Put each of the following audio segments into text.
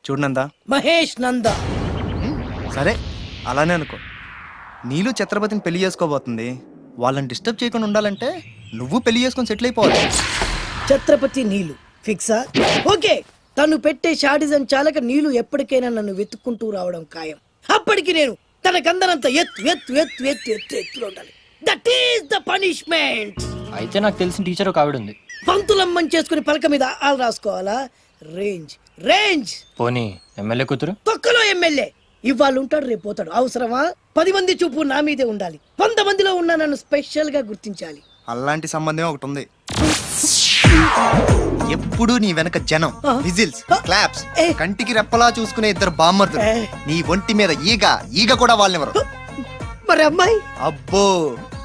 చూడు నందా. మహేష్ నంద. సరే అలానే అనుకో. నీళ్ళు ఛత్రపతిని పెళ్లి చేసుకోబోతుంది. వాళ్ళని డిస్టర్బ్ చేయకుండా ఉండాలంటే నువ్వు పెళ్లి చేసుకొని సెటిల్ అయిపోవాలి. ఛత్రపతి నీలు ఫిక్సా? ఓకే. తను పెట్టే షాడిజం చాలక నీలు ఎప్పటికైనా నన్ను వెతుక్కుంటూ రావడం ఖాయం. అప్పటికి నేను తనకందనంత ఎత్తులో ఉండాలి. That is the punishment. అయితే నాకు తెలిసిన టీచర్ ఒక ఆవిడ ఉంది. పంతులమ్మని చేసుకుని పలక మీద ఆలు రాసుకోవాలా? Range range. పోనీ ఎమ్మెల్యే కూతురు? తొక్కలో ఎమ్మెల్యే. ఇవాళ ఉంటాడు, రేపు పోతాడు. అవసరమా? 10 మంది చూపు నా మీదే ఉండాలి. 100 మందిలో ఉన్న నన్ను స్పెషల్ గా గుర్తించాలి. అలాంటి సంబంధం ఒకటి ఉంది. ఎప్పుడు నీ వెనక జనం, విజిల్స్, క్లాప్స్, కంటికి రెప్పలా చూసుకునే 2 బామ్మర్దులు. నీ ఒంటి మీద ఈగ కూడా వాళ్ళెవరు. మరి అమ్మాయి? అబ్బో,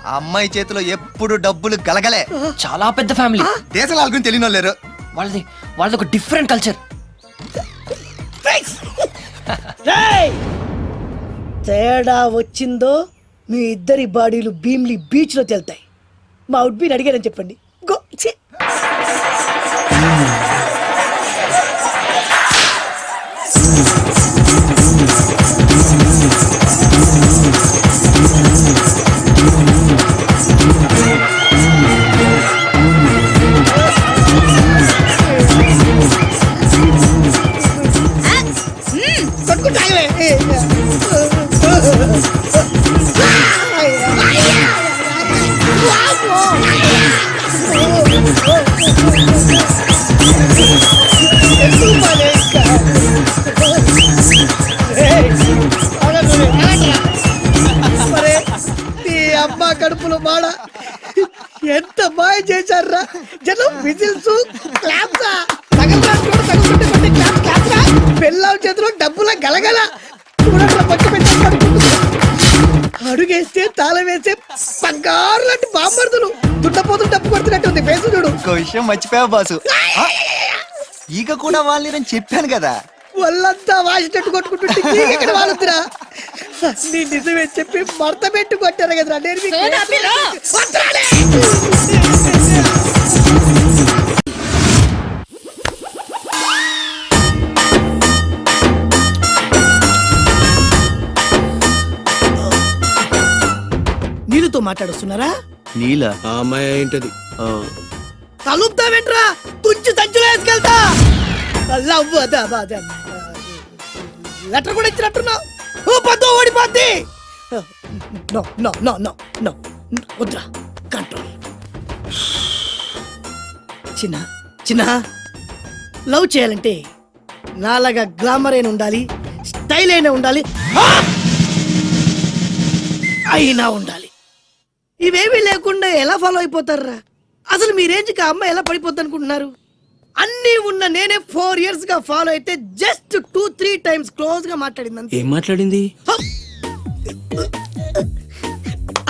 ఆ అమ్మాయి చేతిలో ఎప్పుడు డబ్బులు గలగలే. చాలా పెద్ద ఫ్యామిలీ. దేశాల గురించి తెలియని లేరు. వాళ్ళది ఒక డిఫరెంట్ కల్చర్. తేడా వచ్చిందో మీ ఇద్దరి బాడీలు భీమ్లీ బీచ్ లో తేలుతాయి. మా అవుట్ బీన్ అడిగారని చెప్పండి. గో. అమ్మ కడుపులో మాడ ఎంత మాయ చేశారా జనం. విజిల్స్, క్లాప్సా, పిల్లల చేతిలో డబ్బుల గలగల. అడుగేస్తే తాళం వేస్తే బంగారు లాంటి బాంబర్దులు. దున్నపోతులు డబ్బు కొడుతున్నట్టు ఉంది ఫేసు చూడు. ఇంకో విషయం మర్చిపోయావు బాసు. ఈగ కూడా వాళ్ళని చెప్పాను కదా. వాళ్ళంతా వాసినట్టు కొట్టుకుంటుంటే ఇక్కడ వాళ్ళురా. నీ నిజమే చెప్పి మడత పెట్టి కొట్టారు కదరా. నీళ్ళతో మాట్లాడుస్తున్నారా? నీల ఆ అమ్మాయి ఏంటది? కలుపుతావేంట్రా? తుంచి సంచులో వేసుకెళ్తా. లెటర్ కూడా ఇచ్చినట్టున్నావు. ఓడిపోద్ది. వద్రా, కంట్రోల్. చిన్న లవ్ చేయాలంటే నాలాగా గ్లామర్ అయినా ఉండాలి, స్టైల్ అయినా ఉండాలి, అయినా ఉండాలి. ఇవేమీ లేకుండా ఎలా ఫాలో అయిపోతారా? అసలు మీ రేంజ్కి ఆ అమ్మాయి ఎలా పడిపోద్ది అనుకుంటున్నారు? అన్నీ ఉన్న నేనే 4 years గా ఫాలో అయితే జస్ట్ 2-3 times క్లోజ్ గా మాట్లాడింది. ఏం మాట్లాడింది?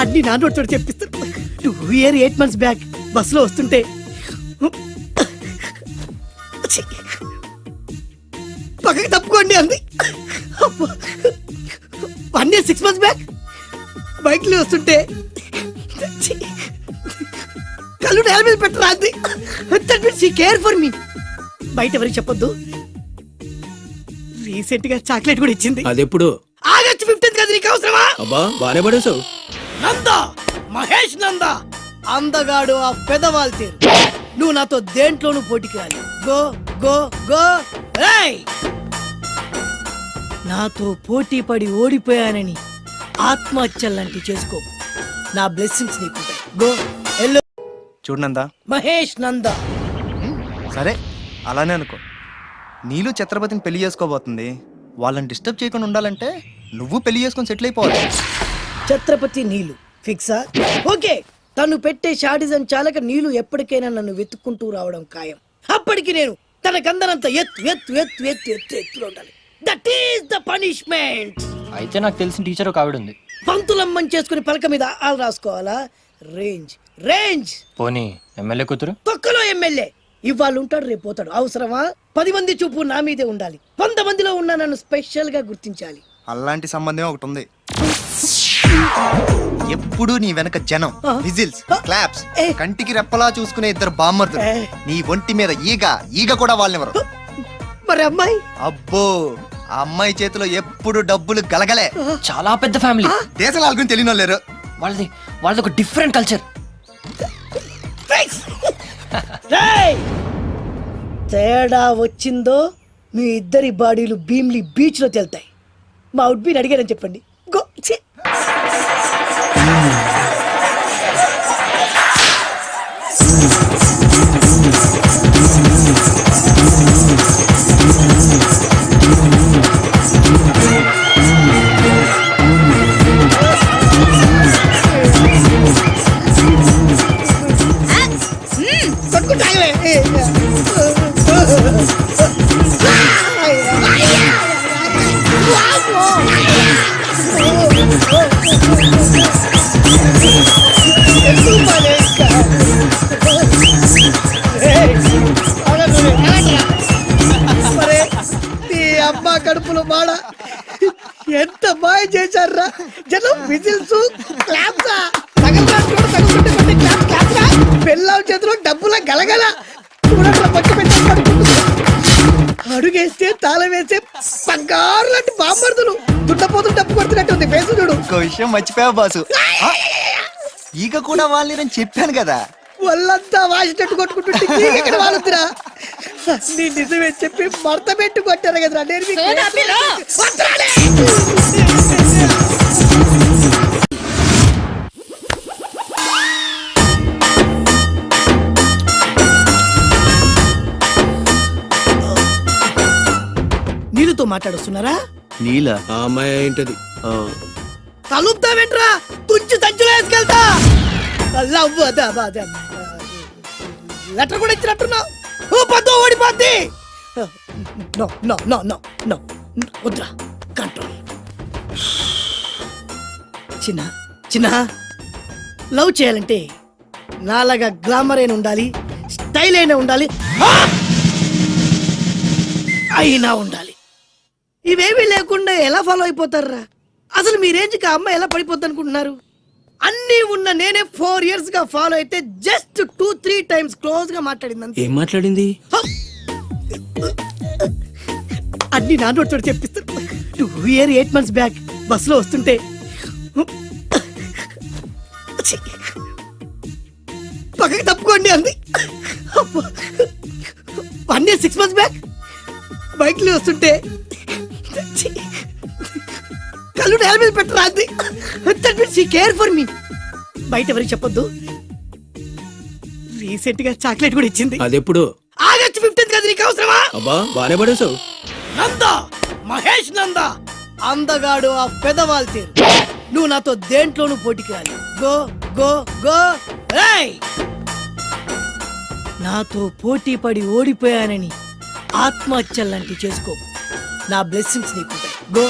అన్ని నా నోటితో చెప్పిస్తాను. 8 months బ్యాక్ బస్సులో వస్తుంటే పక్కకి తప్పుకోండి అంది. 1 year 6 months బ్యాక్ బైక్ లో వస్తుంటే కళ్ళు నేల మీద పెట్టరా అంది. Care for me. బయట ఎవరికి చెప్పొద్దు. రీసెంట్ గా చాక్లెట్ కూడా ఇచ్చింది. అదెప్పుడు? ఆగస్ట్ 15th కదా. నీకు అవసరమా? అబ్బా బానే పడేసావు. నంద, మహేష్ నంద, అందగాడు ఆ పెదవాల్ తీరు. నువ్వు నాతో దేంట్లోనూ పోటీకి రాలి. Go go go. నాతో పోటీ పడి ఓడిపోయానని ఆత్మహత్యలాంటి చేసుకో. నా బ్లెస్సింగ్స్ నీకుంటాయి. Go yellow. చూడు నందా. మహేష్ నంద. సరే అలానే అనుకో. నీళ్ళు ఛత్రపతిని పెళ్లి చేసుకోబోతుంది. వాళ్ళని డిస్టర్బ్ చేయకుండా ఉండాలంటే నువ్వు పెళ్లి చేసుకొని సెటిల్ అయిపోవాలి. ఛత్రపతి నీలు ఫిక్సా? ఓకే. తను పెట్టే షాడిజం చాలక నీలు ఎప్పటికైనా నన్ను వెతుక్కుంటూ రావడం ఖాయం. అప్పటికి నేను తనకందనంత ఎత్తులో ఉండాలి. That is the punishment. అయితే నాకు తెలిసిన టీచర్ ఒక ఆవిడ ఉంది. పంతులమ్మని చేసుకుని పలక మీద ఆలు రాసుకోవాలా? Range range. పోనీ ఎమ్మెల్యే కూతురు? తొక్కలో ఎమ్మెల్యే. ఇవాళ ఉంటాడు, రేపు పోతాడు. అవసరమా? 10 మంది చూపు నా మీదే ఉండాలి. 100 మందిలో ఉన్న నన్ను స్పెషల్ గా గుర్తించాలి. అలాంటి సంబంధం ఒకటి ఉంది. ఎప్పుడు నీ వెనక జనం, విజిల్స్, క్లాప్స్, కంటికి రెప్పలా చూసుకునే 2 బామ్మర్దులు. నీ ఒంటి మీద ఈగ కూడా వాళ్ళెవరు. మరి అమ్మాయి అబ్బో ఆ అమ్మాయి చేతిలో ఎప్పుడు డబ్బులు గలగలే. చాలా పెద్ద ఫ్యామిలీ. దేశం వాళ్ళకి తెలియని వాళ్ళు లేరు. వాళ్ళది ఒక డిఫరెంట్ కల్చర్. రేయ్! తేడా వచ్చిందో మీ ఇద్దరి బాడీలు భీమ్లీ బీచ్ లో తేలుతాయి. మా ఉడ్బీని అడిగారని చెప్పండి. గో ఛీ! కొట్టుకుంటాగలే. మరే నీ అమ్మ కడుపులో మాడ ఎంత మాయ చేశారా జనం. విజిల్స్ క్లాప్సా తగులుకుంటే క్లాప్ క్లాప్సా. పెళ్ళాం చేతిలో డబ్బుల గలగల చూడట్లా పచ్చి పెట్టారు. అడుగేస్తే తాళం వేస్తే బంగారు లాంటి బాంబర్దులు దుడ్డపోతులు డబ్బు కొడుతున్నట్టు ఉంది. ఫేసు చూడు. ఇంకో విషయం మర్చిపోయావు బాసు. ఈగ కూడా వాళ్ళని చెప్పాను కదా. వాళ్ళంతా వాసినట్టు కొట్టుకుంటుంటే ఇక్కడ వాళ్ళురా. నీ నిజమే చెప్పి మడత పెట్టి కొట్టారు కదరా. నేను మీకు వస్త్రాలే. నీళ్ళతో మాట్లాడుస్తున్నారా? నీలా? ఆ అమ్మాయి ఏంటది? తలుపుతా వెంట్రా తుంచి సంచులో వేసుకెళ్తా. లెటర్ కూడా ఇచ్చినట్టున్నావు. ఓ పద్దు ఓడిపోద్ది. No no no no no వద్దురా. కంట్రోల్. చిన్న చిన్న లవ్ చేయాలంటే నాలాగా గ్లామర్ అయినా ఉండాలి, స్టైల్ అయినా ఉండాలి, అయినా ఉండాలి. ఇవేమీ లేకుండా ఎలా ఫాలో అయిపోతారా? అసలు మీ రేంజ్కి ఆ అమ్మాయి ఎలా పడిపోద్ది అనుకుంటున్నారు? అన్నీ ఉన్న నేనే 4 years గా ఫాలో అయితే జస్ట్ 2-3 times క్లోజ్ గా మాట్లాడింది. ఏం మాట్లాడింది? అన్ని నా నోటితో చెప్పిస్తాను. 8 months బ్యాక్ బస్ లో వస్తుంటే పక్కకి తప్పుకోండి అంది. 1 year 6 months బ్యాక్ బైక్ లో వస్తుంటే కళ్ళు నేల మీద పెట్టరా అంది. Care for me. బయట ఎవరికి చెప్పొద్దు. రీసెంట్ గా చాక్లెట్ కూడా ఇచ్చింది. అదెప్పుడు? ఆగస్ట్ 15th కదా. నీకు అవసరమా? అబ్బా బానే పడేసావు. నందా, మహేష్ నందా, అందగాడు ఆ పెదవాల్ తీరు. నువ్వు నాతో దేంట్లోనూ పోటీకి రాలి. Go go go. ఏయ్! నాతో పోటీ పడి ఓడిపోయానని ఆత్మహత్యలాంటి చేసుకో. నా బ్లెస్సింగ్స్ నీకుంటాయి. గో.